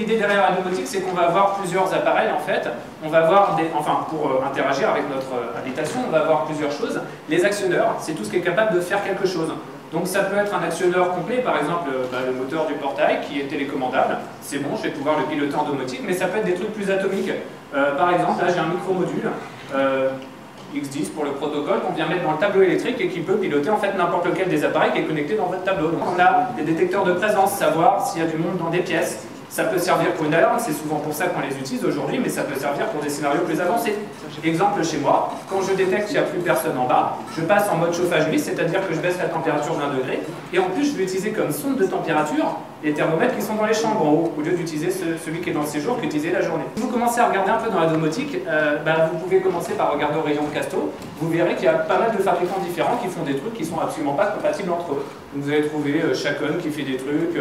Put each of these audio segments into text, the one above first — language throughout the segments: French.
L'idée derrière la domotique, c'est qu'on va avoir plusieurs appareils en fait. On va avoir pour interagir avec notre habitation, on va avoir plusieurs choses. Les actionneurs, c'est tout ce qui est capable de faire quelque chose. Donc ça peut être un actionneur complet, par exemple le moteur du portail qui est télécommandable. C'est bon, je vais pouvoir le piloter en domotique, mais ça peut être des trucs plus atomiques. Par exemple, là j'ai un micro-module. X10 pour le protocole qu'on vient mettre dans le tableau électrique et qui peut piloter en fait n'importe lequel des appareils qui est connecté dans votre tableau. Donc on a des détecteurs de présence, savoir s'il y a du monde dans des pièces. Ça peut servir pour une alarme, c'est souvent pour ça qu'on les utilise aujourd'hui, mais ça peut servir pour des scénarios plus avancés. Exemple chez moi, quand je détecte qu'il n'y a plus personne en bas, je passe en mode chauffage glisse, c'est-à-dire que je baisse la température d'1 degré, et en plus je vais utiliser comme sonde de température les thermomètres qui sont dans les chambres en haut, au lieu d'utiliser celui qui est dans le séjour qu'utiliser la journée. Si vous commencez à regarder un peu dans la domotique, vous pouvez commencer par regarder au rayon de Casto, vous verrez qu'il y a pas mal de fabricants différents qui font des trucs qui sont absolument pas compatibles entre eux. Vous allez trouver Chacon qui fait des trucs,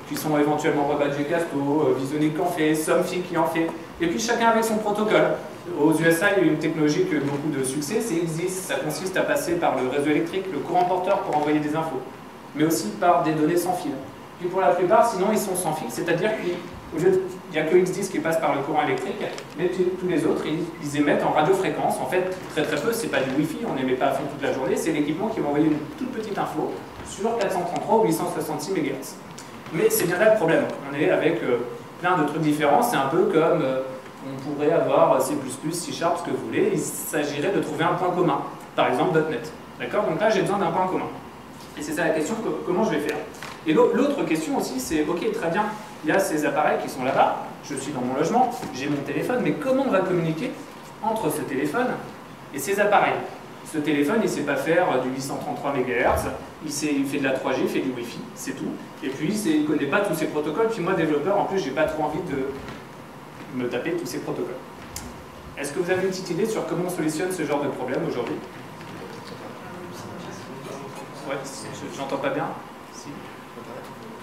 qui sont éventuellement rebadgés Casto, Visonic en fait, Somfy qui en fait, et puis chacun avec son protocole. Aux USA, il y a une technologie qui a eu beaucoup de succès, c'est X10. Ça consiste à passer par le réseau électrique, le courant porteur pour envoyer des infos, mais aussi par des données sans fil. Puis pour la plupart, sinon, ils sont sans fil, c'est-à-dire qu'il n'y a que X10 qui passe par le courant électrique, mais tous les autres, ils émettent en radiofréquence. En fait, très peu, c'est pas du Wi-Fi, on n'émet pas à fond toute la journée, c'est l'équipement qui va envoyer une toute petite info sur 433 ou 866 MHz. Mais c'est bien là le problème. On est avec plein de trucs différents. C'est un peu comme on pourrait avoir C++, C#, ce que vous voulez. Il s'agirait de trouver un point commun. Par exemple, .NET. D'accord? Donc là, j'ai besoin d'un point commun. Et c'est ça la question, comment je vais faire? Et l'autre question aussi, c'est, ok, très bien, il y a ces appareils qui sont là-bas, je suis dans mon logement, j'ai mon téléphone, mais comment on va communiquer entre ce téléphone et ces appareils? Ce téléphone, il ne sait pas faire du 833 MHz, il fait de la 3G, il fait du Wi-Fi, c'est tout. Et puis, il ne connaît pas tous ces protocoles. Puis moi, développeur, en plus, j'ai pas trop envie de me taper tous ces protocoles. Est-ce que vous avez une petite idée sur comment on solutionne ce genre de problème aujourd'hui? Ouais, j'entends pas bien. Si.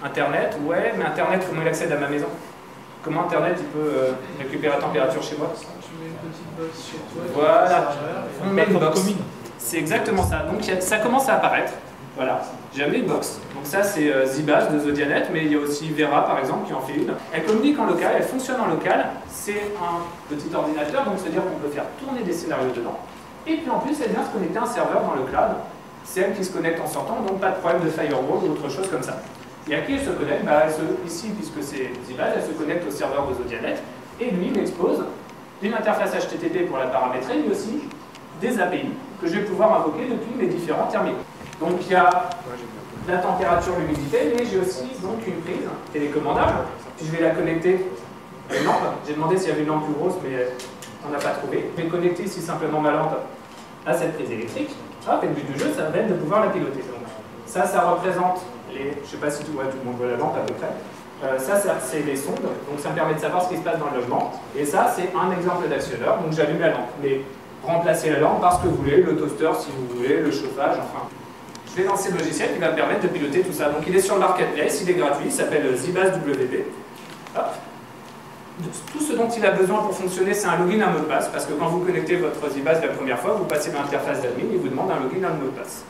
Internet, ouais, mais Internet, comment il accède à ma maison? Comment Internet, il peut récupérer la température chez moi? Tu mets une petite box sur toi. Voilà, on met une box. C'est exactement ça. Donc ça commence à apparaître. Voilà, j'ai amené une box. Donc ça, c'est Zibaz de Zodianet, mais il y a aussi Vera, par exemple, qui en fait une. Elle communique en local, elle fonctionne en local. C'est un petit ordinateur, donc c'est-à-dire qu'on peut faire tourner des scénarios dedans. Et puis en plus, elle vient se connecter à un serveur dans le cloud. C'est elle qui se connecte en sortant, donc pas de problème de firewall ou autre chose comme ça. Et à qui elle se connecte? Ici, puisque c'est Zibaz, elle se connecte au serveur de Zodianet, et lui, il expose une interface HTTP pour la paramétrer, mais aussi des API que je vais pouvoir invoquer depuis mes différents terminaux. Donc il y a la température, l'humidité, mais j'ai aussi donc une prise télécommandable. Puis je vais la connecter à une lampe. J'ai demandé s'il y avait une lampe plus grosse, mais on n'a pas trouvé. Je vais connecter ici simplement ma lampe à cette prise électrique. Hop, et le but du jeu, ça va être de pouvoir la piloter. Donc, ça représente les... Je ne sais pas si tout le monde voit la lampe à peu près. Ça c'est les sondes, donc ça me permet de savoir ce qui se passe dans le logement. Et ça, c'est un exemple d'actionneur, donc j'allume la lampe. Mais remplacez la lampe par ce que vous voulez, le toaster si vous voulez, le chauffage, enfin. Je vais lancer le logiciel qui va me permettre de piloter tout ça. Donc il est sur le marketplace, il est gratuit, il s'appelle Zibaz WP. Hop. Tout ce dont il a besoin pour fonctionner, c'est un login, un mot de passe, parce que quand vous connectez votre Zibaz la première fois, vous passez dans l'interface d'admin, il vous demande un login, un mot de passe.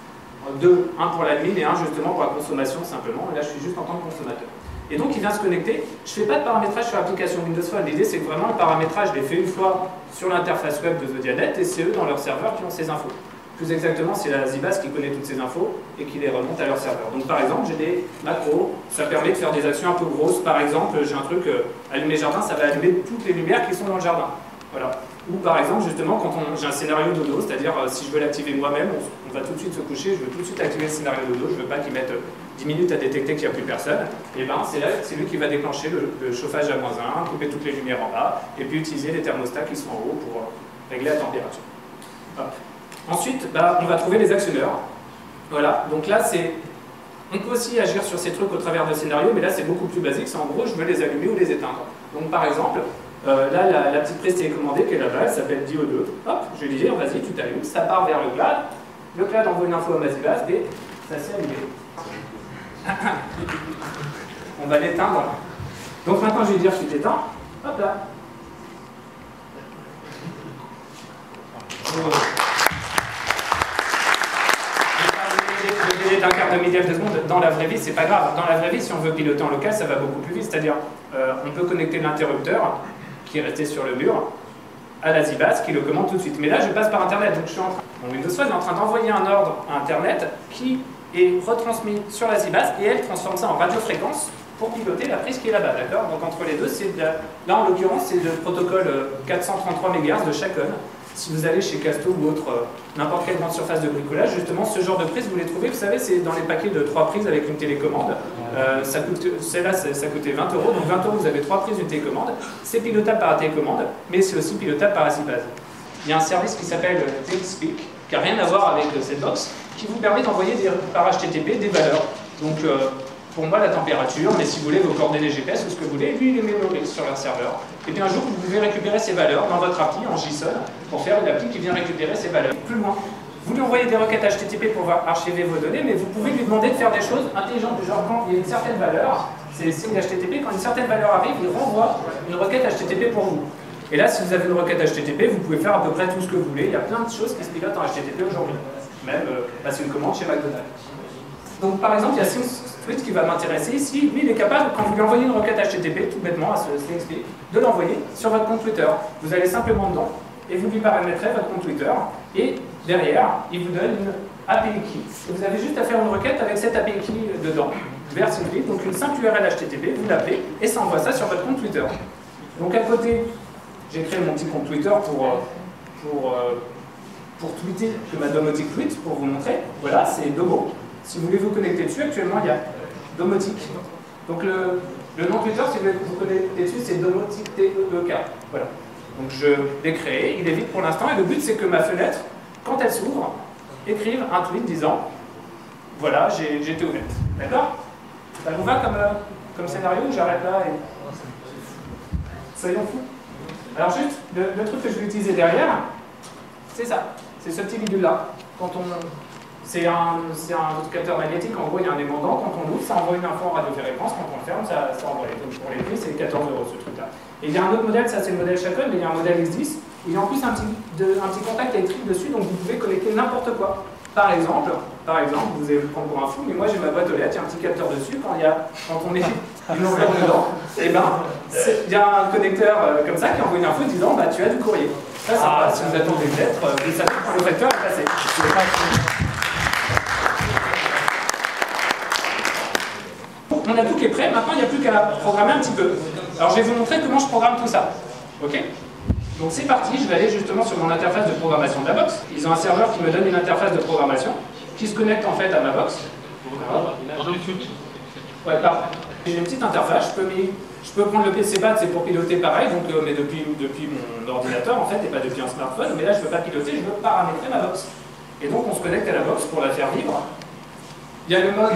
Un pour l'admin et un justement pour la consommation simplement, et là je suis juste en tant que consommateur. Et donc il vient se connecter. Je ne fais pas de paramétrage sur l'application Windows Phone. L'idée c'est que vraiment le paramétrage, je l'ai fait une fois sur l'interface web de Zodianet et c'est eux dans leur serveur qui ont ces infos. Plus exactement, c'est la Zibaz qui connaît toutes ces infos et qui les remonte à leur serveur. Donc par exemple, j'ai des macros, ça permet de faire des actions un peu grosses. Par exemple, j'ai un truc, allumer jardin, ça va allumer toutes les lumières qui sont dans le jardin. Voilà. Ou par exemple, justement, quand j'ai un scénario dodo, c'est-à-dire si je veux l'activer moi-même, on va tout de suite se coucher, je veux tout de suite activer le scénario dodo, je ne veux pas qu'il mette 10 minutes à détecter qu'il n'y a plus personne, et ben c'est lui qui va déclencher le chauffage à -1, couper toutes les lumières en bas, et puis utiliser les thermostats qui sont en haut pour régler la température. Hop. Ensuite, on va trouver les actionneurs. Voilà, donc là on peut aussi agir sur ces trucs au travers de scénarios, mais là c'est beaucoup plus basique, c'est en gros je veux les allumer ou les éteindre. Donc par exemple, là la petite prise télécommandée qui est là-bas, elle s'appelle Dio2. Hop, je vais lui dire vas-y tu t'allumes, ça part vers le cloud envoie une info à ma Zibaz et ça s'est allumé. On va l'éteindre. Donc maintenant je vais dire tu t'éteins, hop là. délai d'un quart de millième de seconde. Dans la vraie vie, c'est pas grave. Dans la vraie vie, si on veut piloter en local, ça va beaucoup plus vite. C'est-à-dire, on peut connecter l'interrupteur qui est resté sur le mur à la ZBase qui le commande tout de suite. Mais là, je passe par Internet. Donc, je suis mon Windows Phone est en train d'envoyer un ordre à Internet qui est retransmis sur la ZBase et elle transforme ça en radiofréquence pour piloter la prise qui est là-bas, d'accord? Donc entre les deux, là en l'occurrence, c'est le protocole 433 MHz de Chacon. Si vous allez chez Casto ou autre, n'importe quelle grande surface de bricolage, justement, ce genre de prise, vous les trouvez, vous savez, c'est dans les paquets de 3 prises avec une télécommande. Celle-là, ça coûtait 20 €, donc 20 €, vous avez 3 prises, une télécommande. C'est pilotable par la télécommande, mais c'est aussi pilotable par la ZBase. Il y a un service qui s'appelle TeamSpeak, qui n'a rien à voir avec cette box, qui vous permet d'envoyer par HTTP des valeurs. Donc, pour moi, la température, mais si vous voulez, vos coordonnées GPS ou ce que vous voulez, lui, il les mémorise sur leur serveur. Et bien un jour, vous pouvez récupérer ces valeurs dans votre appli en JSON pour faire une appli qui vient récupérer ces valeurs. Plus loin, vous lui envoyez des requêtes HTTP pour archiver vos données, mais vous pouvez lui demander de faire des choses intelligentes, du genre quand il y a une certaine valeur, c'est les signes HTTP, quand une certaine valeur arrive, il renvoie une requête HTTP pour vous. Et là, si vous avez une requête HTTP, vous pouvez faire à peu près tout ce que vous voulez. Il y a plein de choses qui se pilotent en HTTP aujourd'hui. Même passer une commande chez McDonald's. Donc par exemple, il y a SimStreet qui va m'intéresser ici. Lui, il est capable, quand vous lui envoyez une requête HTTP, tout bêtement à ce SimStreet, de l'envoyer sur votre compte Twitter. Vous allez simplement dedans et vous lui paramétrez votre compte Twitter. Et derrière, il vous donne une API key. Et vous avez juste à faire une requête avec cette API key dedans, vers SimStreet. Donc une simple URL HTTP, vous l'appelez et ça envoie ça sur votre compte Twitter. Donc à côté, j'ai créé mon petit compte Twitter pour tweeter que ma domotique tweet, pour vous montrer. Voilà, c'est Domo. Si vous voulez vous connecter dessus, actuellement il y a Domotique. Donc le nom Twitter, si vous voulez vous connecter dessus, c'est Domotique TEK. Voilà. Donc je l'ai créé, il est vide pour l'instant, et le but c'est que ma fenêtre, quand elle s'ouvre, écrive un tweet disant voilà, j'ai été ouverte. D'accord? Ça vous va comme scénario ou j'arrête là et... Soyons fous. Alors juste, le truc que je vais utiliser derrière, c'est ça. C'est ce petit bidule-là. C'est un capteur magnétique, en gros il y a un aimant. Quand on l'ouvre, ça envoie une info en radiofréquence, quand on le ferme, ça envoie. Donc pour les prix, c'est 14 € ce truc-là. Et il y a un autre modèle, ça c'est le modèle Chacon, mais il y a un modèle X10. Il y a en plus un petit contact électrique dessus, donc vous pouvez connecter n'importe quoi. Par exemple, vous allez le prendre pour un fou, mais moi j'ai ma boîte aux lettres, il y a un petit capteur dessus, quand on met une enveloppe dedans, et ben il y a un connecteur comme ça qui envoie une info disant bah tu as du courrier. Ça, si vous attendez des lettres, vous savez quand le facteur est passé. On a tout qui est prêt, maintenant il n'y a plus qu'à programmer un petit peu. Alors je vais vous montrer comment je programme tout ça. Ok? Donc c'est parti, je vais aller justement sur mon interface de programmation de la box. Ils ont un serveur qui me donne une interface de programmation qui se connecte en fait à ma box. Ouais, pardon. J'ai une petite interface, je peux prendre le PCPad, c'est pour piloter pareil, donc, mais depuis mon ordinateur en fait, et pas depuis un smartphone, mais là je ne veux pas piloter, je veux paramétrer ma box. Et donc on se connecte à la box pour la faire vivre. Il y a le mode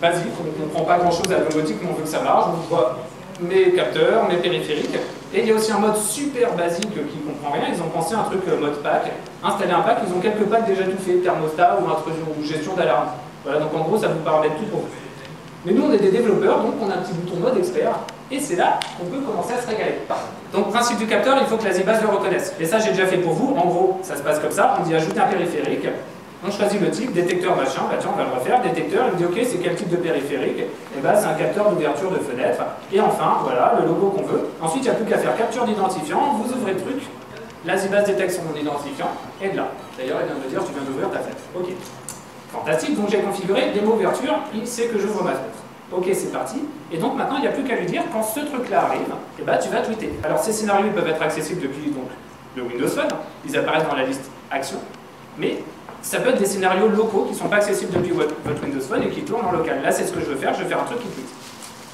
basique, on ne comprend pas grand chose à la domotique, mais on veut que ça marche, on voit mes capteurs, mes périphériques. Et il y a aussi un mode super basique qui ne comprend rien, ils ont pensé à un truc mode pack, installer un pack, ils ont quelques packs déjà tout fait, thermostat ou gestion d'alarme. Voilà, donc en gros ça vous paramètre tout pour vous. Mais nous on est des développeurs, donc on a un petit bouton mode expert, et c'est là qu'on peut commencer à se régaler. Donc principe du capteur, il faut que la ZBase le reconnaisse. Et ça j'ai déjà fait pour vous, en gros ça se passe comme ça, on dit ajouter un périphérique, on choisit le type, détecteur machin, bah tiens on va le refaire, détecteur, il me dit ok c'est quel type de périphérique, et bah c'est un capteur d'ouverture de fenêtre, et enfin voilà le logo qu'on veut. Ensuite il n'y a plus qu'à faire capture d'identifiant, vous ouvrez le truc, la ZBase détecte son identifiant, et de là. D'ailleurs elle vient de me dire tu viens d'ouvrir ta fenêtre. Ok. Fantastique, donc j'ai configuré démo ouverture, il sait que j'ouvre ma fenêtre. Ok, c'est parti. Et donc maintenant, il n'y a plus qu'à lui dire, quand ce truc-là arrive, eh ben, tu vas tweeter. Alors ces scénarios ils peuvent être accessibles depuis donc, le Windows Phone, ils apparaissent dans la liste Action, mais ça peut être des scénarios locaux qui ne sont pas accessibles depuis votre Windows Phone et qui tournent en local. Là, c'est ce que je veux faire, je vais faire un truc qui tweet.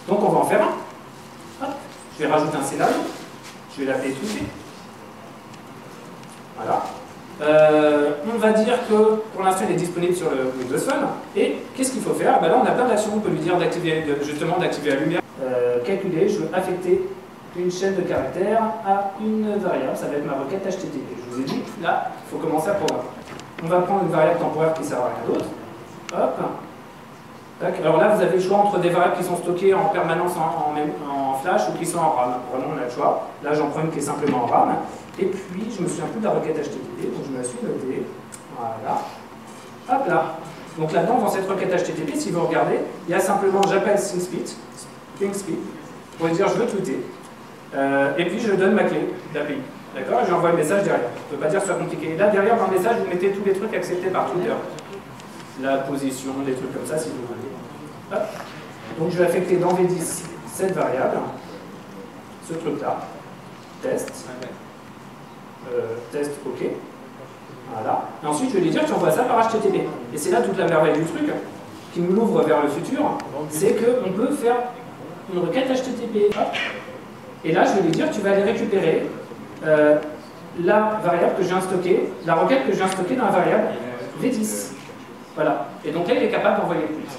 Donc on va en faire un. Hop. Je vais rajouter un scénario, je vais l'appeler tweeter. Voilà. On va dire que pour l'instant il est disponible sur le Windows Phone. Et qu'est-ce qu'il faut faire? Ben là on a plein d'actions, on peut lui dire justement d'activer la lumière. Calculer, je veux affecter une chaîne de caractères à une variable, ça va être ma requête HTTP. Je vous ai dit, là, il faut commencer à programmer. On va prendre une variable temporaire qui ne sert à rien d'autre. Hop. Tac. Alors là vous avez le choix entre des variables qui sont stockées en permanence en flash ou qui sont en RAM. Vraiment on a le choix. Là j'en prends une qui est simplement en RAM. Et puis, je me souviens plus de la requête HTTP, donc je me la suis notée. Voilà. Hop là. Donc là-dedans, dans cette requête HTTP, si vous regardez, il y a simplement j'appelle ThingSpeak, pour lui dire je veux tweeter, et puis je donne ma clé d'API. D'accord? Et j'envoie le message derrière. Je ne peux pas dire que ce soit compliqué. Et là, derrière, dans le message, vous mettez tous les trucs acceptés par Twitter. La position, des trucs comme ça, si vous voulez. Hop. Donc je vais affecter dans V10 cette variable, ce truc-là, test, test OK. Voilà. Et ensuite, je vais lui dire que tu envoies ça par HTTP. Et c'est là toute la merveille du truc, qui nous l'ouvre vers le futur, c'est qu'on peut faire une requête HTTP. Hop. Et là, je vais lui dire, tu vas aller récupérer la variable que je viens de stocker, la requête que je viens de stocker dans la variable V10. Voilà. Et donc là, il est capable d'envoyer le tweet.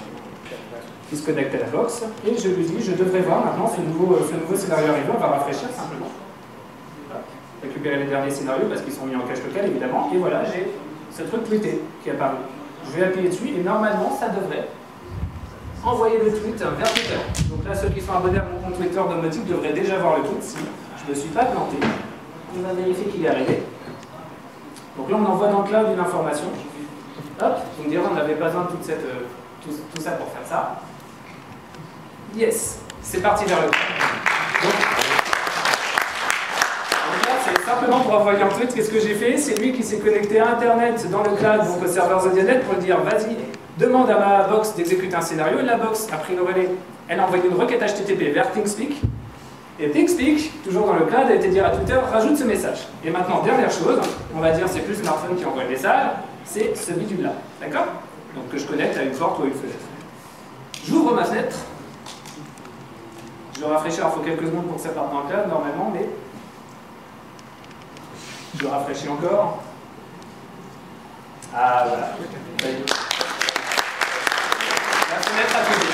Il se connecte à la box, et je lui dis, je devrais voir maintenant ce nouveau scénario arrivé, on va rafraîchir simplement. Voilà. Récupérer les derniers scénarios parce qu'ils sont mis en cache locale, évidemment, et voilà, j'ai ce truc tweeté qui est apparu. Je vais appuyer dessus, et normalement, ça devrait envoyer le tweet vers Twitter. Donc là, ceux qui sont abonnés à mon compte Twitter Domotique devraient déjà voir le tweet, si je ne me suis pas planté. On va vérifier qu'il est arrivé. Donc là, on envoie dans le cloud une information. Hop, vous me direz, on n'avait pas besoin de tout ça pour faire ça. Yes, c'est parti vers le cloud. Donc là, c'est simplement pour envoyer un tweet. Qu'est-ce que j'ai fait? C'est lui qui s'est connecté à Internet dans le cloud, donc au serveur Zodianet, pour lui dire, vas-y, demande à ma box d'exécuter un scénario. Et la box a pris le relais. Elle a envoyé une requête HTTP vers ThingSpeak. Et ThingSpeak, toujours dans le cloud, a été dire à Twitter, rajoute ce message. Et maintenant, dernière chose, on va dire c'est plus le smartphone qui envoie le message, c'est ce bidule-là. D'accord? Donc que je connecte à une porte ou à une fenêtre. J'ouvre ma fenêtre. Je vais rafraîchir, il faut quelques secondes pour que ça parte dans le cloud, normalement, mais... Je rafraîchis encore. Ah, voilà. La fenêtre a tout.